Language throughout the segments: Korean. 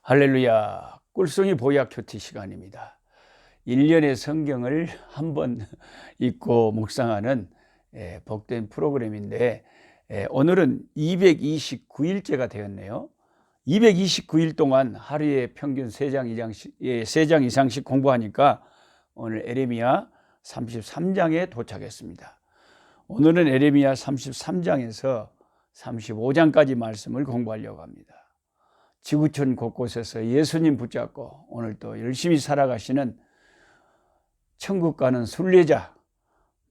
할렐루야. 꿀송이 보약 큐티 시간입니다. 1년의 성경을 한번 읽고 묵상하는 복된 프로그램인데 오늘은 229일째가 되었네요. 229일 동안 하루에 평균 3장 이상씩 공부하니까 오늘 에레미야 33장에 도착했습니다. 오늘은 에레미야 33장에서 35장까지 말씀을 공부하려고 합니다. 지구촌 곳곳에서 예수님 붙잡고 오늘 또 열심히 살아가시는 천국 가는 순례자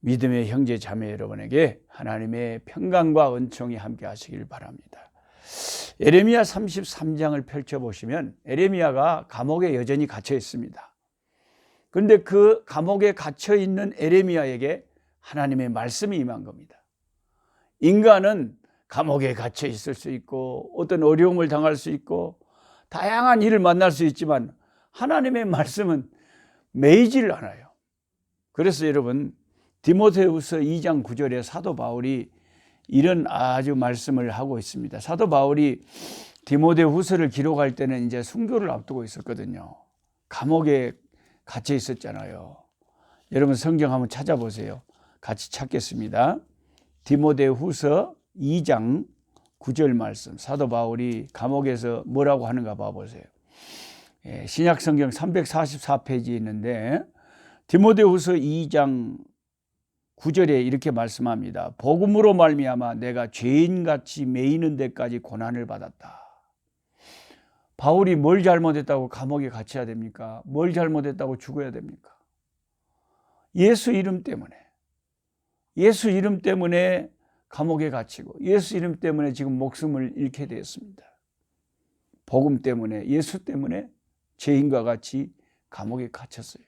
믿음의 형제 자매 여러분에게 하나님의 평강과 은총이 함께 하시길 바랍니다. 에레미야 33장을 펼쳐보시면 에레미야가 감옥에 여전히 갇혀 있습니다. 그런데 그 감옥에 갇혀 있는 에레미야에게 하나님의 말씀이 임한 겁니다. 인간은 감옥에 갇혀 있을 수 있고 어떤 어려움을 당할 수 있고 다양한 일을 만날 수 있지만 하나님의 말씀은 매이질 않아요. 그래서 여러분 디모데후서 2장 9절에 사도 바울이 이런 아주 말씀을 하고 있습니다. 사도 바울이 디모데후서를 기록할 때는 이제 순교를 앞두고 있었거든요. 감옥에 갇혀 있었잖아요. 여러분 성경 한번 찾아보세요. 같이 찾겠습니다. 디모데후서 2장 9절 말씀, 사도 바울이 감옥에서 뭐라고 하는가 봐보세요. 신약성경 344페이지에 있는데 디모데후서 2장 9절에 이렇게 말씀합니다. 복음으로 말미암아 내가 죄인같이 매이는 데까지 고난을 받았다. 바울이 뭘 잘못했다고 감옥에 갇혀야 됩니까? 뭘 잘못했다고 죽어야 됩니까? 예수 이름 때문에 감옥에 갇히고 예수 이름 때문에 지금 목숨을 잃게 되었습니다. 복음 때문에, 예수 때문에 죄인과 같이 감옥에 갇혔어요.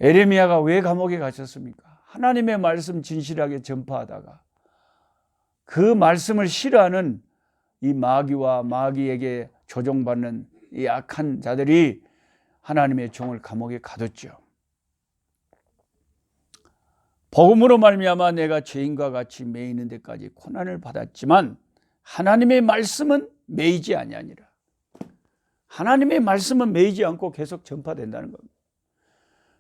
에레미야가 왜 감옥에 갇혔습니까? 하나님의 말씀 진실하게 전파하다가 그 말씀을 싫어하는 이 마귀와 마귀에게 조종받는 이 악한 자들이 하나님의 종을 감옥에 가뒀죠. 복음으로 말미암아 내가 죄인과 같이 매이는 데까지 고난을 받았지만 하나님의 말씀은 매이지 아니하니라. 하나님의 말씀은 매이지 않고 계속 전파된다는 겁니다.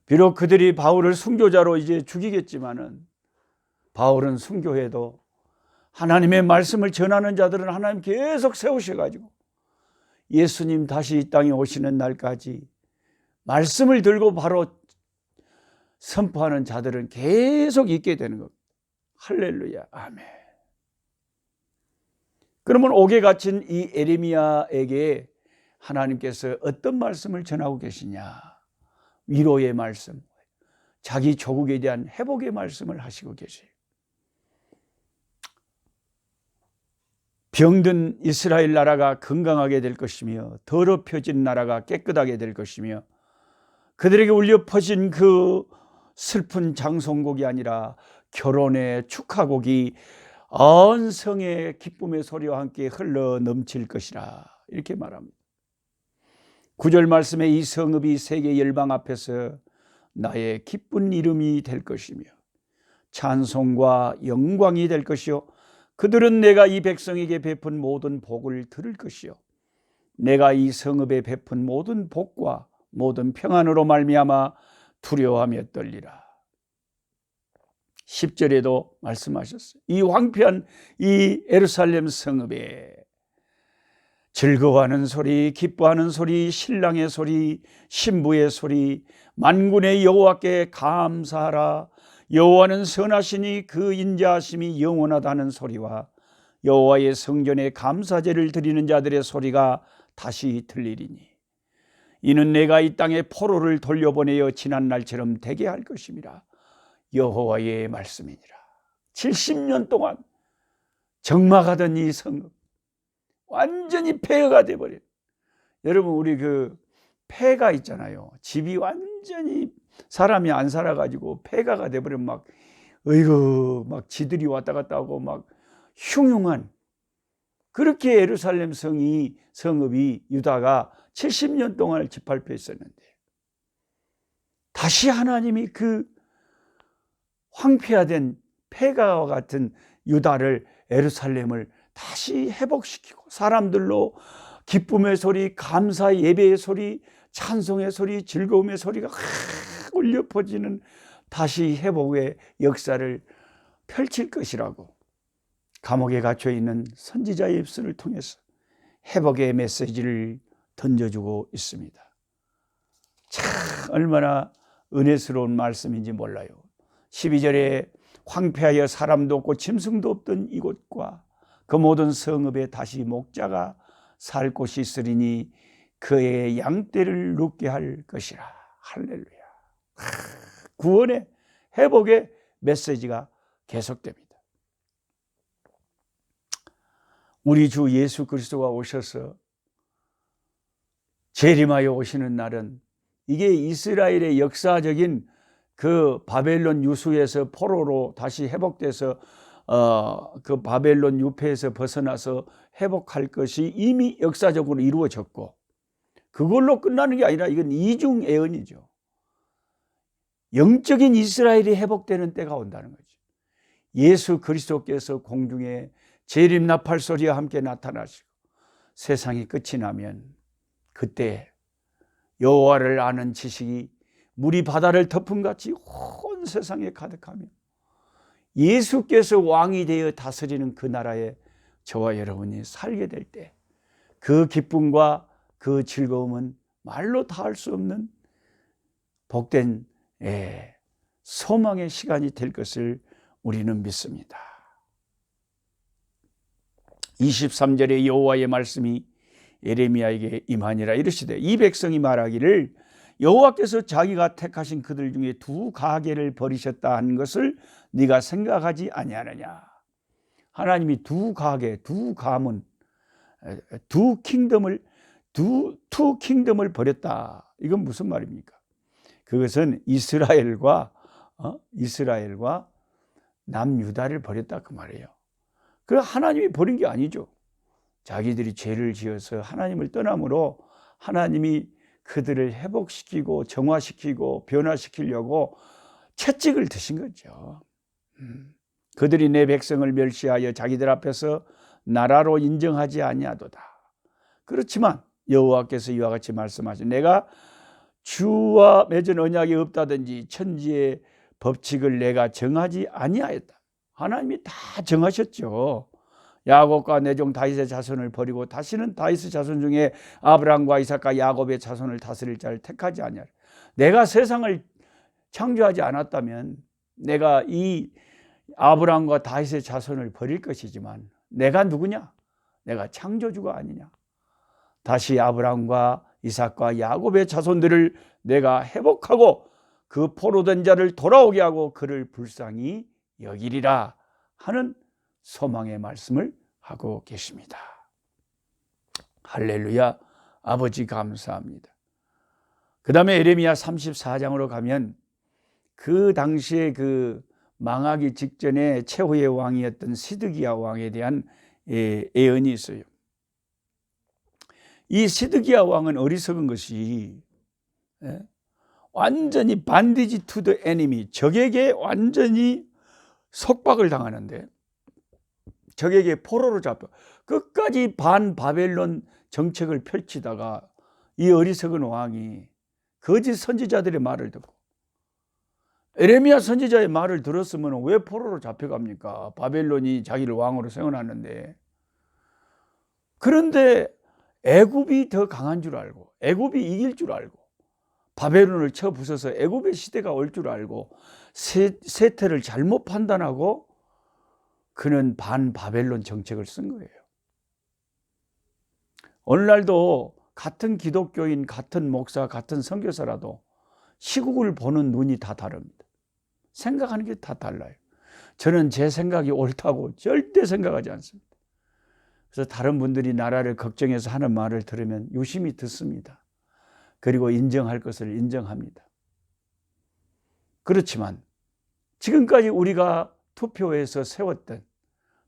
비록 그들이 바울을 순교자로 이제 죽이겠지만은 바울은 순교해도 하나님의 말씀을 전하는 자들은 하나님 계속 세우셔가지고 예수님 다시 이 땅에 오시는 날까지 말씀을 들고 바로 선포하는 자들은 계속 있게 되는 겁니다. 할렐루야, 아멘. 그러면 옥에 갇힌 이 에레미야에게 하나님께서 어떤 말씀을 전하고 계시냐? 위로의 말씀, 자기 조국에 대한 회복의 말씀을 하시고 계세요. 병든 이스라엘 나라가 건강하게 될 것이며 더럽혀진 나라가 깨끗하게 될 것이며 그들에게 울려 퍼진 그 슬픈 장송곡이 아니라 결혼의 축하곡이 온 성의 기쁨의 소리와 함께 흘러 넘칠 것이라 이렇게 말합니다. 9절 말씀에 이 성읍이 세계 열방 앞에서 나의 기쁜 이름이 될 것이며 찬송과 영광이 될 것이요 그들은 내가 이 백성에게 베푼 모든 복을 들을 것이요 내가 이 성읍에 베푼 모든 복과 모든 평안으로 말미암아 두려워하며 떨리라. 10절에도 말씀하셨어요. 이 황폐한 이 예루살렘 성읍에 즐거워하는 소리, 기뻐하는 소리, 신랑의 소리, 신부의 소리, 만군의 여호와께 감사하라. 여호와는 선하시니 그 인자하심이 영원하다는 소리와 여호와의 성전에 감사제를 드리는 자들의 소리가 다시 들리리니 이는 내가 이 땅에 포로를 돌려보내어 지난 날처럼 되게 할 것임이라. 여호와의 말씀이니라. 70년 동안 적막하던 이 성읍 완전히 폐허가 돼버려요. 여러분 우리 그 폐가 있잖아요. 집이 완전히 사람이 안 살아가지고 폐가가 돼버리면 막 어이구 막 지들이 왔다 갔다 하고 막 흉흉한 그렇게 예루살렘 성읍이 유다가 70년 동안 짓밟혀있었는데 다시 하나님이 그 황폐화된 폐가와 같은 유다를 예루살렘을 다시 회복시키고 사람들로 기쁨의 소리, 감사 예배의 소리, 찬송의 소리, 즐거움의 소리가 울려 퍼지는 다시 회복의 역사를 펼칠 것이라고 감옥에 갇혀 있는 선지자의 입술을 통해서 회복의 메시지를 던져주고 있습니다. 참 얼마나 은혜스러운 말씀인지 몰라요. 12절에 황폐하여 사람도 없고 짐승도 없던 이곳과 그 모든 성읍에 다시 목자가 살 곳이 있으리니 그의 양떼를 눕게 할 것이라. 할렐루야. 구원의 회복의 메시지가 계속됩니다. 우리 주 예수 그리스도가 오셔서 재림하여 오시는 날은 이게 이스라엘의 역사적인 그 바벨론 유수에서 포로로 다시 회복돼서 그 바벨론 유폐에서 벗어나서 회복할 것이 이미 역사적으로 이루어졌고 그걸로 끝나는 게 아니라 이건 이중 예언이죠. 영적인 이스라엘이 회복되는 때가 온다는 거죠. 예수 그리스도께서 공중에 재림 나팔 소리와 함께 나타나시고 세상이 끝이 나면 그때 여호와를 아는 지식이 물이 바다를 덮음같이 온 세상에 가득하며 예수께서 왕이 되어 다스리는 그 나라에 저와 여러분이 살게 될 때 그 기쁨과 그 즐거움은 말로 다할 수 없는 복된 소망의 시간이 될 것을 우리는 믿습니다. 23절에 여호와의 말씀이 예레미야에게 임하니라 이르시되 이 백성이 말하기를 여호와께서 자기가 택하신 그들 중에 두 가계를 버리셨다 하는 것을 네가 생각하지 아니하느냐. 하나님이 두 가계, 두 가문, 두 킹덤을 버렸다. 이건 무슨 말입니까? 그것은 이스라엘과 남유다를 버렸다 그 말이에요. 그 하나님이 버린 게 아니죠. 자기들이 죄를 지어서 하나님을 떠남으로 하나님이 그들을 회복시키고 정화시키고 변화시키려고 채찍을 드신 거죠. 그들이 내 백성을 멸시하여 자기들 앞에서 나라로 인정하지 아니하도다. 그렇지만 여호와께서 이와 같이 말씀하신 내가 주와 맺은 언약이 없다든지 천지의 법칙을 내가 정하지 아니하였다. 하나님이 다 정하셨죠. 야곱과 내 종 다윗의 자손을 버리고 다시는 다윗의 자손 중에 아브라함과 이삭과 야곱의 자손을 다스릴 자를 택하지 아니하라. 내가 세상을 창조하지 않았다면 내가 이 아브라함과 다윗의 자손을 버릴 것이지만 내가 누구냐? 내가 창조주가 아니냐? 다시 아브라함과 이삭과 야곱의 자손들을 내가 회복하고 그 포로된 자를 돌아오게 하고 그를 불쌍히 여기리라 하는 소망의 말씀을 하고 계십니다. 할렐루야. 아버지 감사합니다. 그 다음에 예레미야 34장으로 가면 그 당시에 그 망하기 직전에 최후의 왕이었던 시드기야 왕에 대한 예언이 있어요. 이 시드기야 왕은 어리석은 것이 완전히 반디지 투 더 에니미, 적에게 완전히 속박을 당하는데 적에게 포로로 잡혀 끝까지 반바벨론 정책을 펼치다가 이 어리석은 왕이 거짓 선지자들의 말을 듣고 에레미야 선지자의 말을 들었으면 왜 포로로 잡혀갑니까? 바벨론이 자기를 왕으로 세워놨는데. 그런데 애굽이 더 강한 줄 알고 애굽이 이길 줄 알고 바벨론을 쳐 부숴서 애굽의 시대가 올 줄 알고 세태를 잘못 판단하고 그는 반바벨론 정책을 쓴 거예요. 오늘날도 같은 기독교인, 같은 목사, 같은 선교사라도 시국을 보는 눈이 다 다릅니다. 생각하는 게 다 달라요. 저는 제 생각이 옳다고 절대 생각하지 않습니다. 그래서 다른 분들이 나라를 걱정해서 하는 말을 들으면 유심히 듣습니다. 그리고 인정할 것을 인정합니다. 그렇지만 지금까지 우리가 투표해서 세웠던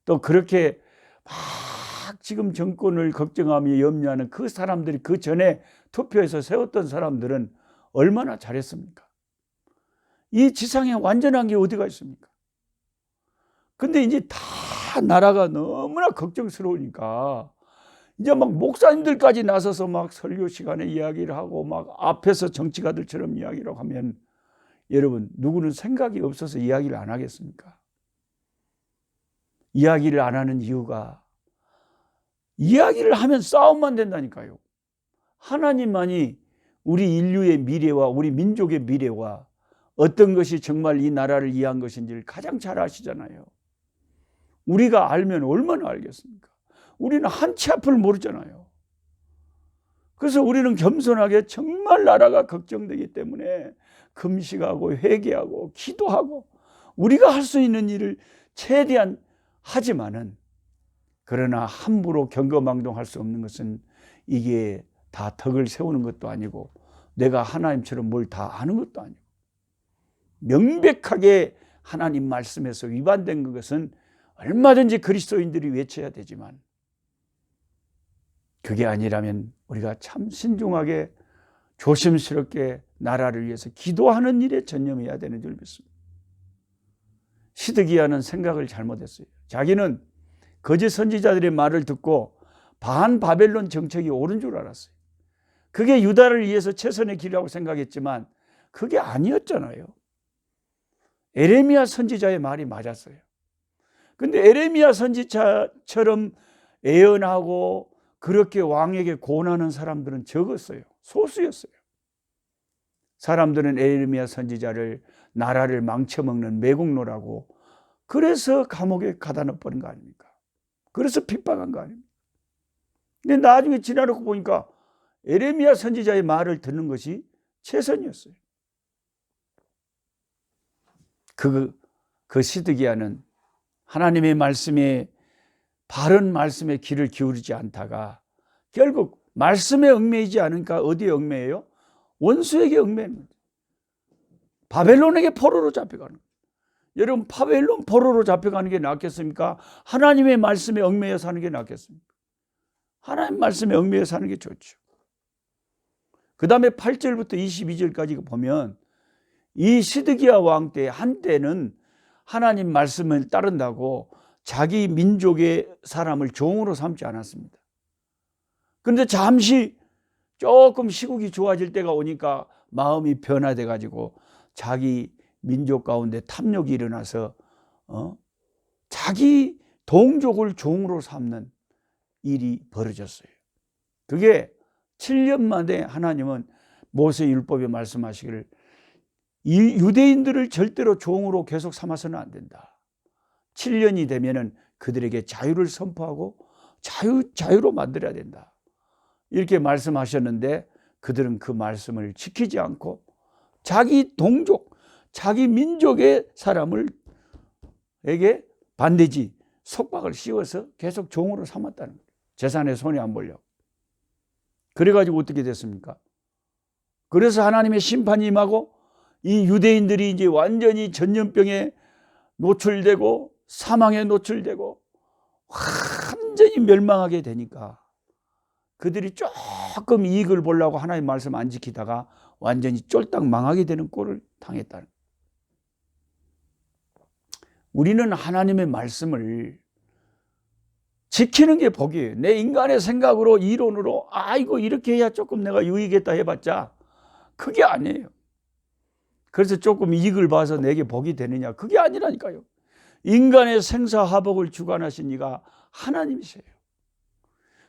또 그렇게 막 지금 정권을 걱정하며 염려하는 그 사람들이 그 전에 투표해서 세웠던 사람들은 얼마나 잘했습니까? 이 지상에 완전한 게 어디가 있습니까? 근데 이제 다 나라가 너무나 걱정스러우니까 이제 막 목사님들까지 나서서 막 설교 시간에 이야기를 하고 막 앞에서 정치가들처럼 이야기를 하면 여러분 누구는 생각이 없어서 이야기를 안 하겠습니까? 이야기를 안 하는 이유가 이야기를 하면 싸움만 된다니까요. 하나님만이 우리 인류의 미래와 우리 민족의 미래와 어떤 것이 정말 이 나라를 위한 것인지를 가장 잘 아시잖아요. 우리가 알면 얼마나 알겠습니까? 우리는 한 치 앞을 모르잖아요. 그래서 우리는 겸손하게 정말 나라가 걱정되기 때문에 금식하고 회개하고 기도하고 우리가 할 수 있는 일을 최대한 하지만은 그러나 함부로 경거망동할 수 없는 것은 이게 다 덕을 세우는 것도 아니고 내가 하나님처럼 뭘 다 아는 것도 아니고 명백하게 하나님 말씀에서 위반된 것은 얼마든지 그리스도인들이 외쳐야 되지만 그게 아니라면 우리가 참 신중하게 조심스럽게 나라를 위해서 기도하는 일에 전념해야 되는 줄 믿습니다. 시드기야는 생각을 잘못했어요. 자기는 거짓 선지자들의 말을 듣고 반바벨론 정책이 옳은 줄 알았어요. 그게 유다를 위해서 최선의 길이라고 생각했지만 그게 아니었잖아요. 에레미야 선지자의 말이 맞았어요. 근데 에레미야 선지자처럼 애언하고 그렇게 왕에게 고난하는 사람들은 적었어요. 소수였어요. 사람들은 에레미야 선지자를 나라를 망쳐먹는 매국노라고 그래서 감옥에 가다 넣어버린 거 아닙니까? 그래서 핍박한 거 아닙니까? 근데 나중에 지나놓고 보니까 에레미야 선지자의 말을 듣는 것이 최선이었어요. 그 시드기야는 하나님의 말씀에 바른 말씀에 귀를 기울이지 않다가 결국 말씀에 얽매이지 않으니까 어디에 얽매여요? 원수에게 얽매입니다. 바벨론에게 포로로 잡혀가는 거예요. 여러분 바벨론 포로로 잡혀가는 게 낫겠습니까? 하나님의 말씀에 얽매여 사는 게 낫겠습니까? 하나님 말씀에 얽매여 사는 게 좋죠. 그 다음에 8절부터 22절까지 보면 이 시드기야 왕 때 한때는 하나님 말씀을 따른다고 자기 민족의 사람을 종으로 삼지 않았습니다. 그런데 잠시 조금 시국이 좋아질 때가 오니까 마음이 변화돼 가지고 자기 민족 가운데 탐욕이 일어나서 자기 동족을 종으로 삼는 일이 벌어졌어요. 그게 7년 만에 하나님은 모세 율법에 말씀하시기를 이 유대인들을 절대로 종으로 계속 삼아서는 안 된다. 7년이 되면은 그들에게 자유를 선포하고 자유로 만들어야 된다. 이렇게 말씀하셨는데 그들은 그 말씀을 지키지 않고 자기 동족, 자기 민족의 사람에게 반대지 속박을 씌워서 계속 종으로 삼았다는 거예요. 재산에 손이 안 벌려. 그래가지고 어떻게 됐습니까? 그래서 하나님의 심판이 임하고 이 유대인들이 이제 완전히 전염병에 노출되고 사망에 노출되고 완전히 멸망하게 되니까 그들이 조금 이익을 보려고 하나님 말씀 안 지키다가 완전히 쫄딱 망하게 되는 꼴을 당했다는 거예요. 우리는 하나님의 말씀을 지키는 게 복이에요. 내 인간의 생각으로 이론으로 이거 이렇게 해야 조금 내가 유익했다 해봤자 그게 아니에요. 그래서 조금 이익을 봐서 내게 복이 되느냐 그게 아니라니까요. 인간의 생사화복을 주관하신 이가 하나님이세요.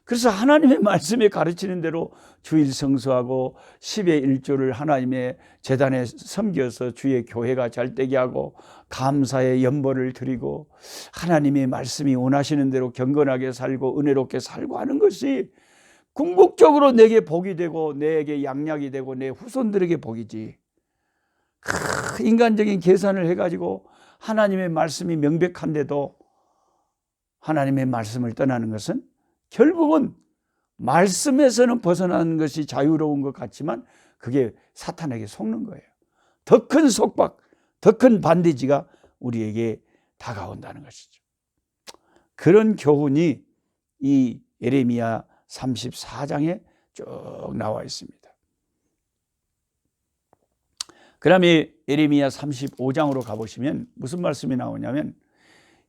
그래서 하나님의 말씀에 가르치는 대로 주일 성수하고 10의 1조를 하나님의 제단에 섬겨서 주의 교회가 잘되게 하고 감사의 연보를 드리고 하나님의 말씀이 원하시는 대로 경건하게 살고 은혜롭게 살고 하는 것이 궁극적으로 내게 복이 되고 내게 양약이 되고 내 후손들에게 복이지. 인간적인 계산을 해가지고 하나님의 말씀이 명백한데도 하나님의 말씀을 떠나는 것은 결국은 말씀에서는 벗어나는 것이 자유로운 것 같지만 그게 사탄에게 속는 거예요. 더 큰 속박, 더 큰 반대지가 우리에게 다가온다는 것이죠. 그런 교훈이 이 예레미야 34장에 쭉 나와 있습니다. 그 다음에 예레미야 35장으로 가보시면 무슨 말씀이 나오냐면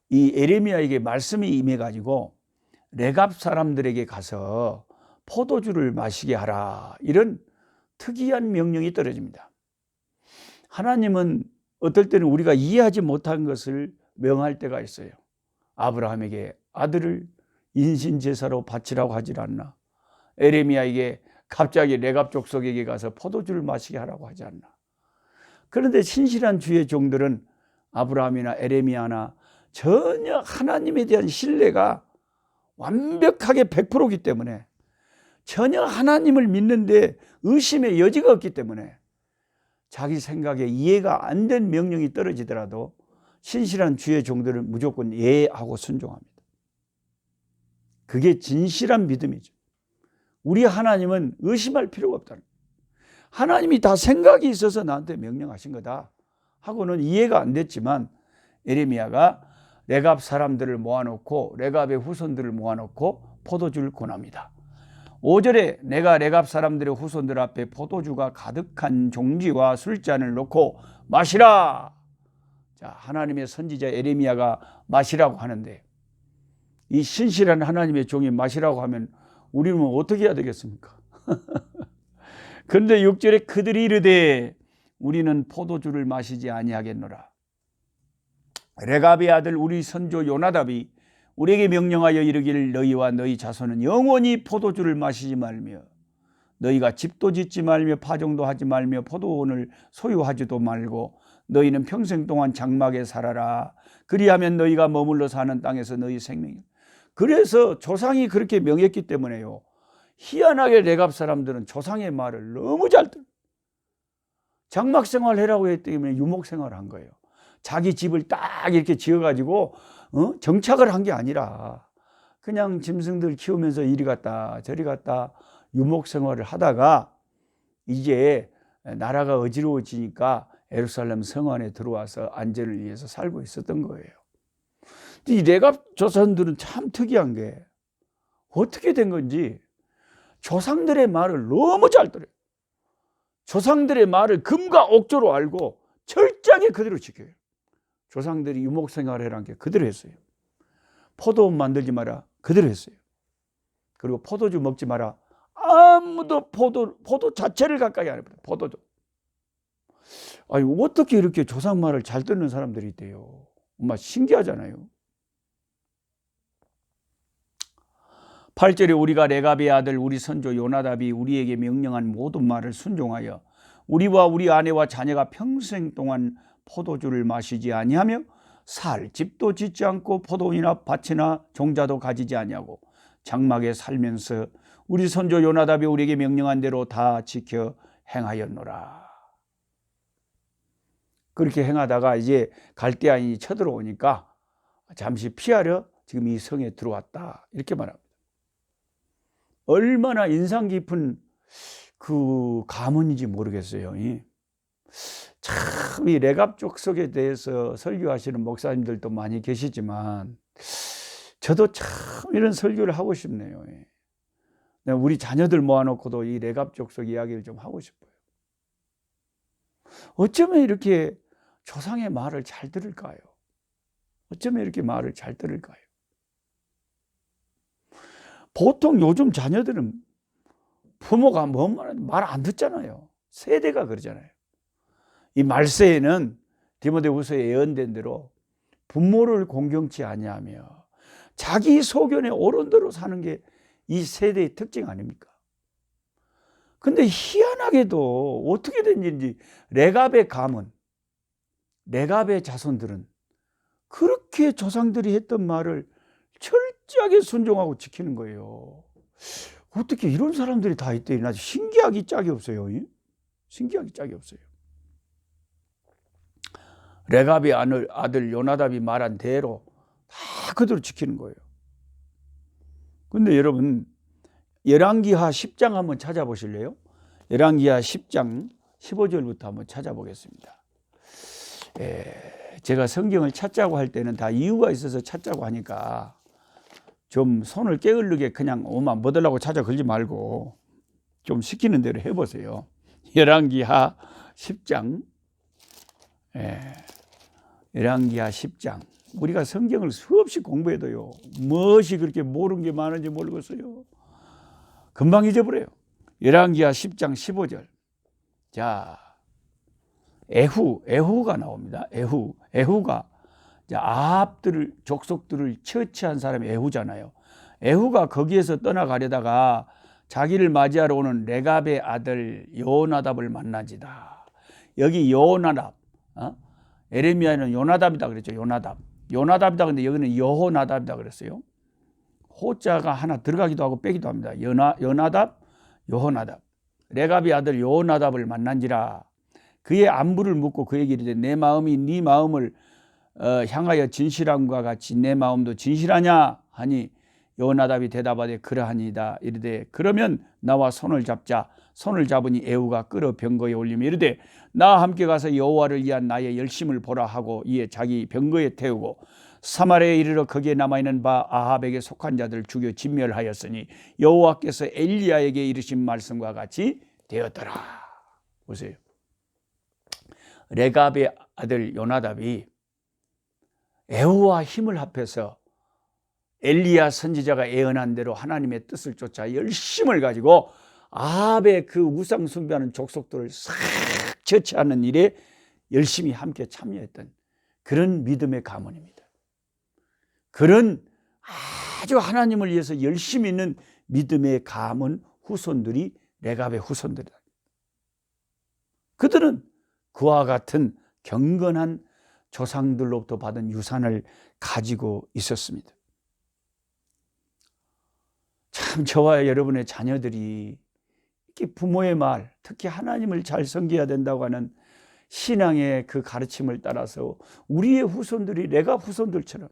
이 예레미야에게 말씀이 임해가지고 레갑 사람들에게 가서 포도주를 마시게 하라, 이런 특이한 명령이 떨어집니다. 하나님은 어떨 때는 우리가 이해하지 못한 것을 명할 때가 있어요. 아브라함에게 아들을 인신제사로 바치라고 하질 않나? 에레미야에게 갑자기 레갑 족속에게 가서 포도주를 마시게 하라고 하지 않나? 그런데 신실한 주의 종들은 아브라함이나 에레미야나 전혀 하나님에 대한 신뢰가 완벽하게 100%이기 때문에, 전혀 하나님을 믿는데 의심의 여지가 없기 때문에 자기 생각에 이해가 안 된 명령이 떨어지더라도 신실한 주의 종들은 무조건 예하고 순종합니다. 그게 진실한 믿음이죠. 우리 하나님은 의심할 필요가 없다는 거예요. 하나님이 다 생각이 있어서 나한테 명령하신 거다 하고는 이해가 안 됐지만, 에레미야가 레갑 사람들을 모아놓고 레갑의 후손들을 모아놓고 포도주를 권합니다. 5절에 내가 레갑 사람들의 후손들 앞에 포도주가 가득한 종지와 술잔을 놓고 마시라. 자, 하나님의 선지자 에레미야가 마시라고 하는데, 이 신실한 하나님의 종이 마시라고 하면 우리는 어떻게 해야 되겠습니까? 그런데 6절에 그들이 이르되 우리는 포도주를 마시지 아니하겠노라. 레갑의 아들 우리 선조 요나답이 우리에게 명령하여 이르기를 너희와 너희 자손은 영원히 포도주를 마시지 말며 너희가 집도 짓지 말며 파종도 하지 말며 포도원을 소유하지도 말고 너희는 평생 동안 장막에 살아라. 그리하면 너희가 머물러 사는 땅에서 너희 생명이. 그래서 조상이 그렇게 명했기 때문에요. 희한하게 레갑 사람들은 조상의 말을 너무 잘 들어요. 장막 생활해라고 했기 때문에 유목 생활을 한 거예요. 자기 집을 딱 이렇게 지어가지고 정착을 한 게 아니라 그냥 짐승들 키우면서 이리 갔다 저리 갔다 유목 생활을 하다가 이제 나라가 어지러워지니까 예루살렘 성 안에 들어와서 안전을 위해서 살고 있었던 거예요. 이 레갑 조상들은 참 특이한 게 어떻게 된 건지 조상들의 말을 너무 잘 들어요. 조상들의 말을 금과 옥조로 알고 철저하게 그대로 지켜요. 조상들이 유목 생활이라는 게 그대로 했어요. 포도원 만들지 마라, 그대로 했어요. 그리고 포도주 먹지 마라, 아무도 포도 자체를 가까이 안 해버려요. 포도주. 아니, 어떻게 이렇게 조상 말을 잘 듣는 사람들이 있대요. 정말 신기하잖아요. 8절에 우리가 레갑의 아들 우리 선조 요나답이 우리에게 명령한 모든 말을 순종하여 우리와 우리 아내와 자녀가 평생 동안 포도주를 마시지 아니하며 살 집도 짓지 않고 포도원이나 밭이나 종자도 가지지 아니하고 장막에 살면서 우리 선조 요나답이 우리에게 명령한 대로 다 지켜 행하였노라. 그렇게 행하다가 이제 갈대아인이 쳐들어오니까 잠시 피하려 지금 이 성에 들어왔다, 이렇게 말합니다. 얼마나 인상 깊은 그 가문인지 모르겠어요. 참 이 레갑 족속에 대해서 설교하시는 목사님들도 많이 계시지만 저도 참 이런 설교를 하고 싶네요. 우리 자녀들 모아놓고도 이 레갑 족속 이야기를 좀 하고 싶어요. 어쩌면 이렇게 조상의 말을 잘 들을까요? 어쩌면 이렇게 말을 잘 들을까요? 보통 요즘 자녀들은 부모가 뭔 말하든 말 안 듣잖아요. 세대가 그러잖아요. 이 말세에는 디모데후서에 예언된 대로 부모를 공경치 아니하며 자기 소견에 옳은 대로 사는 게 이 세대의 특징 아닙니까? 근데 희한하게도 어떻게 된 일인지 레갑의 가문, 레갑의 자손들은 그렇게 조상들이 했던 말을 철저하게 순종하고 지키는 거예요. 어떻게 이런 사람들이 다 있대? 아주 신기하기 짝이 없어요. 신기하기 짝이 없어요. 레갑의 아들 요나답이 말한 대로 다 그대로 지키는 거예요. 근데 여러분, 열왕기하 10장 한번 찾아보실래요? 열왕기하 10장 15절부터 한번 찾아보겠습니다. 제가 성경을 찾자고 할 때는 다 이유가 있어서 찾자고 하니까 좀 손을 게을르게 그냥 오만 뭐들라고 찾아 걸지 말고 좀 시키는 대로 해보세요. 열왕기하 10장, 열왕기하 10장 우리가 성경을 수없이 공부해도요, 무엇이 그렇게 모르는 게 많은지 모르겠어요. 금방 잊어버려요. 열왕기하 10장 15절. 자, 에후가 나옵니다. 에후가 아합들을, 족속들을 처치한 사람이 에후잖아요. 에후가 거기에서 떠나가려다가 자기를 맞이하러 오는 레갑의 아들 여호나답을 만나지다. 여기 여호나답, 에레미야는 요나답이다 그랬죠. 요나답이다. 근데 여기는 여호나답이다 그랬어요. 호자가 하나 들어가기도 하고 빼기도 합니다. 여나답, 여호나답. 레갑의 아들 여호나답을 만난지라. 그의 안부를 묻고 그에게 이르되 내 마음이 네 마음을 향하여 진실함과 같이 내 마음도 진실하냐 하니 여호나답이 대답하되 그러하니이다. 이르되 그러면 나와 손을 잡자. 손을 잡으니 에후가 끌어 병거에 올리며 이르되 나와 함께 가서 여호와를 위한 나의 열심을 보라 하고 이에 자기 병거에 태우고 사마리아에 이르러 거기에 남아있는 바 아합에게 속한 자들을 죽여 진멸하였으니 여호와께서 엘리야에게 이르신 말씀과 같이 되었더라. 보세요. 레갑의 아들 요나답이 에후와 힘을 합해서 엘리야 선지자가 예언한 대로 하나님의 뜻을 쫓아 열심을 가지고 아합의 그 우상 숭배하는 족속들을 싹 처치하는 일에 열심히 함께 참여했던 그런 믿음의 가문입니다. 그런 아주 하나님을 위해서 열심히 있는 믿음의 가문 후손들이 레갑의 후손들이다. 그들은 그와 같은 경건한 조상들로부터 받은 유산을 가지고 있었습니다. 참 저와 여러분의 자녀들이 이렇게 부모의 말, 특히 하나님을 잘 섬겨야 된다고 하는 신앙의 그 가르침을 따라서 우리의 후손들이 레갑 후손들처럼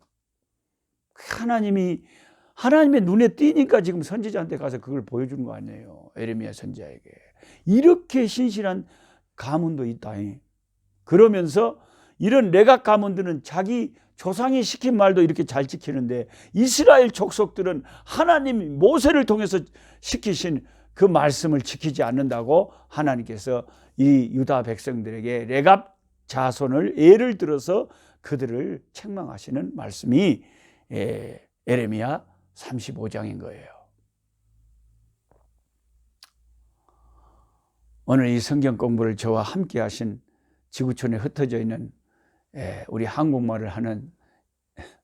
하나님의 눈에 띄니까 지금 선지자한테 가서 그걸 보여주는 거 아니에요. 에레미야 선지자에게. 이렇게 신실한 가문도 있다. 그러면서 이런 레갑 가문들은 자기 조상이 시킨 말도 이렇게 잘 지키는데 이스라엘 족속들은 하나님이 모세를 통해서 시키신 그 말씀을 지키지 않는다고 하나님께서 이 유다 백성들에게 레갑 자손을 예를 들어서 그들을 책망하시는 말씀이 에레미야 35장인 거예요. 오늘 이 성경 공부를 저와 함께 하신 지구촌에 흩어져 있는 우리 한국말을 하는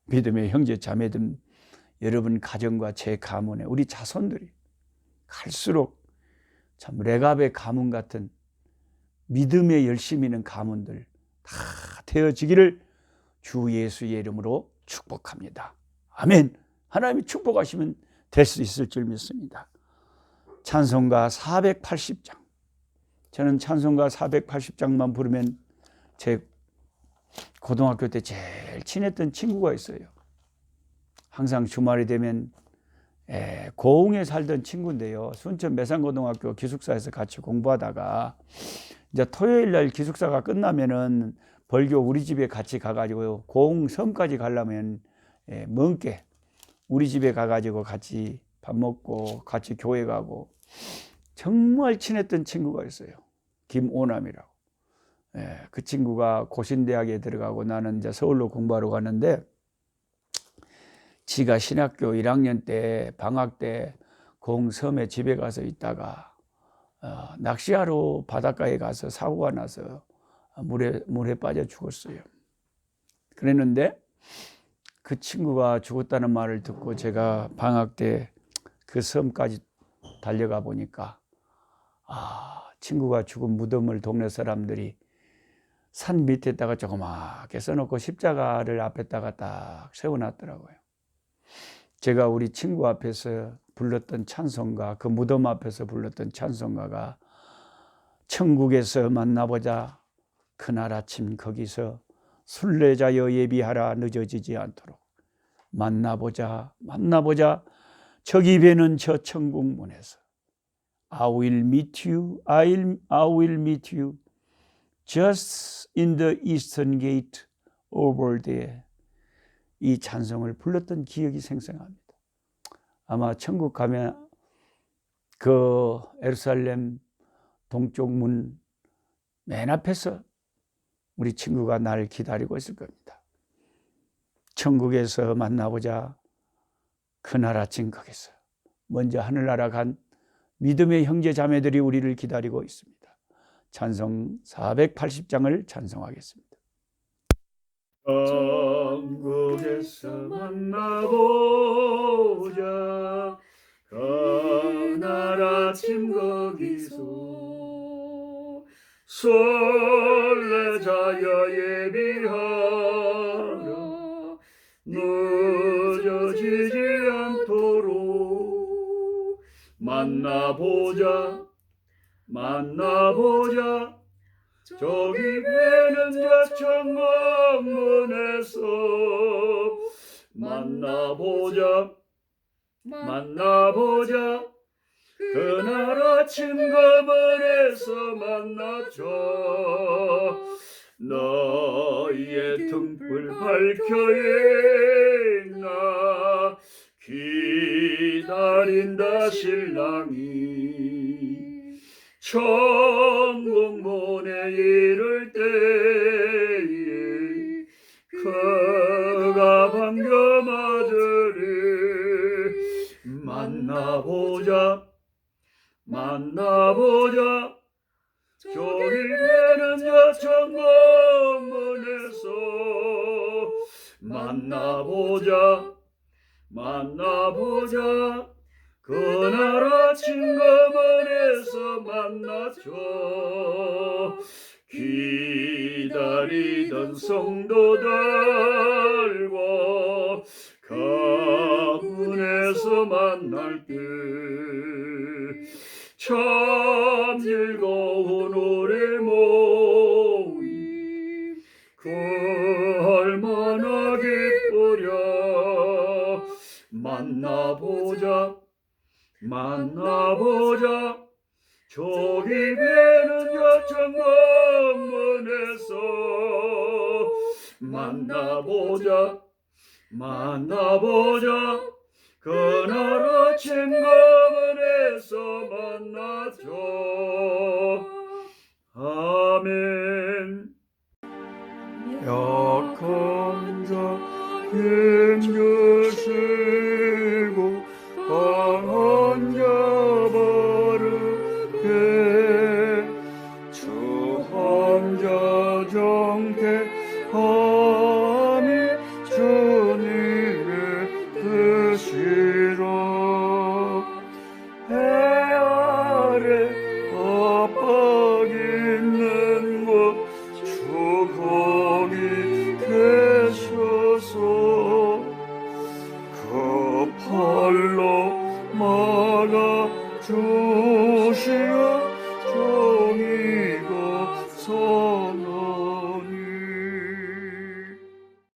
믿음의 형제 자매들 여러분 가정과 제 가문에 우리 자손들이 갈수록 참 레갑의 가문 같은 믿음에 열심히 있는 가문들 다 되어지기를 주 예수의 이름으로 축복합니다. 아멘. 하나님이 축복하시면 될 수 있을 줄 믿습니다. 찬송가 480장. 저는 찬송가 480장만 부르면 제 고등학교 때 제일 친했던 친구가 있어요. 항상 주말이 되면 고흥에 살던 친구인데요. 순천 매산고등학교 기숙사에서 같이 공부하다가 이제 토요일 날 기숙사가 끝나면은 벌교 우리 집에 같이 가가지고 고흥 섬까지 가려면 먼게 우리 집에 가가지고 같이 밥 먹고 같이 교회 가고 정말 친했던 친구가 있어요. 김오남이라고. 그 친구가 고신대학에 들어가고 나는 이제 서울로 공부하러 갔는데 지가 신학교 1학년 때 방학 때 고흥섬에 집에 가서 있다가 낚시하러 바닷가에 가서 사고가 나서 물에 빠져 죽었어요. 그랬는데 그 친구가 죽었다는 말을 듣고 제가 방학 때 그 섬까지 달려가 보니까 친구가 죽은 무덤을 동네 사람들이 산 밑에다가 조그맣게 써놓고 십자가를 앞에다가 딱 세워놨더라고요. 제가 우리 친구 앞에서 불렀던 찬송가, 그 무덤 앞에서 불렀던 찬송가가 천국에서 만나보자 그날 아침 거기서 순례자여 예비하라 늦어지지 않도록 만나보자 저기 뵈는 저 천국 문에서 I will meet you, I will meet you just in the eastern gate over there. 이 찬송을 불렀던 기억이 생생합니다. 아마 천국 가면 그 예루살렘 동쪽 문 맨 앞에서 우리 친구가 날 기다리고 있을 겁니다. 천국에서 만나보자. 그날 아침 거기서 먼저 하늘나라 간 믿음의 형제 자매들이 우리를 기다리고 있습니다. 찬송 480장을 찬송하겠습니다. 천국에서 만나보자. 그날 아침 거기서 설레자여 예비하라. 늦어지지 않도록 만나보자. 만나보자. 저기 배는 저천문에서 만나보자. 만나보자. 그날 아침 거문에서 만나자. 너희의 등불 밝혀있나. 기다린다 신랑이. 천국 문에 이를 때에 그가 반겨 맞으리. 만나보자. 만나보자. 저기 배는 여천문에서 만나보자. 만나보자. 그날 아침 거문에서 만나죠. 기다리던 성도들과 가문에서 만날 때 참 즐거운 우리 모임 그 얼마나 기쁘랴. 만나보자. 만나보자. 저기 배는 여천문에서 만나보자. 만나보자. 그날 아침 거문에서 만나죠. 아멘. 약한 자 힘주시고 강한 자 바르게 추한 자 정택함이 주님의 뜻이라. 해 아래 압박 있는 곳 주 거기 계셔서 그 팔로 막아 주시오.